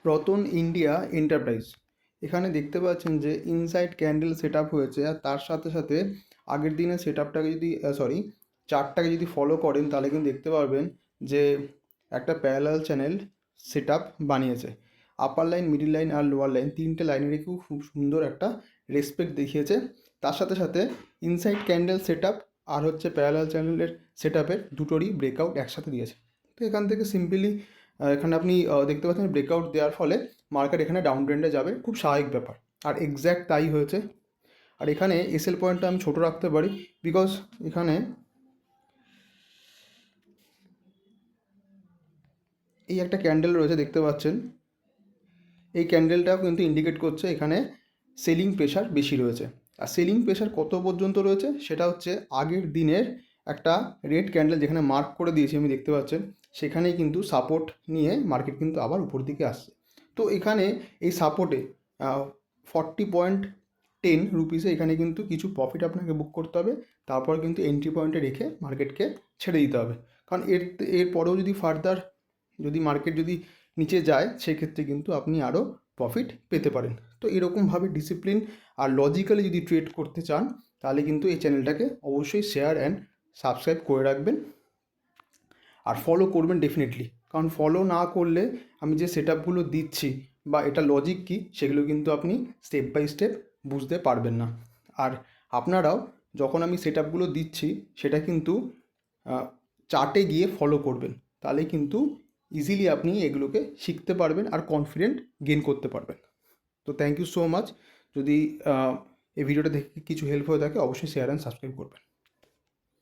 Ratan India enterprise. এখানে দেখতে পাচ্ছেন যে ইনসাইড ক্যান্ডেল সেট আপ হয়েছে, আর তার সাথে সাথে আগের দিনের সেট আপটাকে যদি চার্টটাকে যদি ফলো করেন তাহলে কিন্তু দেখতে পারবেন যে একটা প্যারালাল চ্যানেল সেট আপ বানিয়েছে। আপার লাইন, মিডিল লাইন আর লোয়ার লাইন তিনটে লাইনেরই খুব সুন্দর একটা রেসপেক্ট দেখিয়েছে। তার সাথে সাথে ইনসাইড ক্যান্ডেল সেট আপ আর হচ্ছে প্যারালাল চ্যানেলের সেট আপের দুটোরই ব্রেকআউট একসাথে দিয়েছে। তো এখান থেকে সিম্পলি এখানে আপনি দেখতে পাচ্ছেন ব্রেকআউট দেওয়ার ফলে মার্কেট এখানে ডাউন ট্রেন্ডে যাবে, খুব স্বাভাবিক ব্যাপার। আর এক্স্যাক্ট তাই হয়েছে। আর এখানে এসএল পয়েন্টটা আমি ছোটো রাখতে পারি, বিকজ এখানে এই একটা ক্যান্ডেল রয়েছে দেখতে পাচ্ছেন, এই ক্যান্ডেলটাও কিন্তু ইন্ডিকেট করছে এখানে সেলিং প্রেশার বেশি রয়েছে। আর সেলিং প্রেশার কত পর্যন্ত রয়েছে সেটা হচ্ছে আগের দিনের একটা রেড ক্যান্ডেল যেখানে মার্ক করে দিয়েছি আমি, দেখতে পাচ্ছেন সেখানেই কিন্তু সাপোর্ট নিয়ে মার্কেট কিন্তু আবার উপর দিকে আসছে। তো এখানে এই সাপোর্টে 40.10 রুপিসে এখানে কিন্তু কিছু প্রফিট আপনাকে বুক করতে হবে, তারপর কিন্তু এন্ট্রি পয়েন্টে রেখে মার্কেটকে ছেড়ে দিতে হবে। কারণ এর পরেও যদি ফার্দার যদি মার্কেট যদি নিচে যায় সেক্ষেত্রে কিন্তু আপনি আরও প্রফিট পেতে পারেন। তো এরকমভাবে ডিসিপ্লিন আর লজিক্যালি যদি ট্রেড করতে চান তাহলে কিন্তু এই চ্যানেলটাকে অবশ্যই শেয়ার অ্যান্ড সাবস্ক্রাইব করে রাখবেন আর ফলো করবেন ডেফিনেটলি। কারণ ফলো না করলে আমি যে সেট আপগুলো দিচ্ছি বা এটা লজিক কী সেগুলো কিন্তু আপনি স্টেপ বাই স্টেপ বুঝতে পারবেন না। আর আপনারাও যখন আমি সেট আপগুলো দিচ্ছি সেটা কিন্তু চার্টে গিয়ে ফলো করবেন, তাহলে কিন্তু ইজিলি আপনি এগুলোকে শিখতে পারবেন আর কনফিডেন্ট গেইন করতে পারবেন। তো থ্যাংক ইউ সো মাচ। যদি এই ভিডিওটা দেখে কিছু হেল্প হয়ে থাকে অবশ্যই শেয়ার অ্যান্ড সাবস্ক্রাইব করবেন।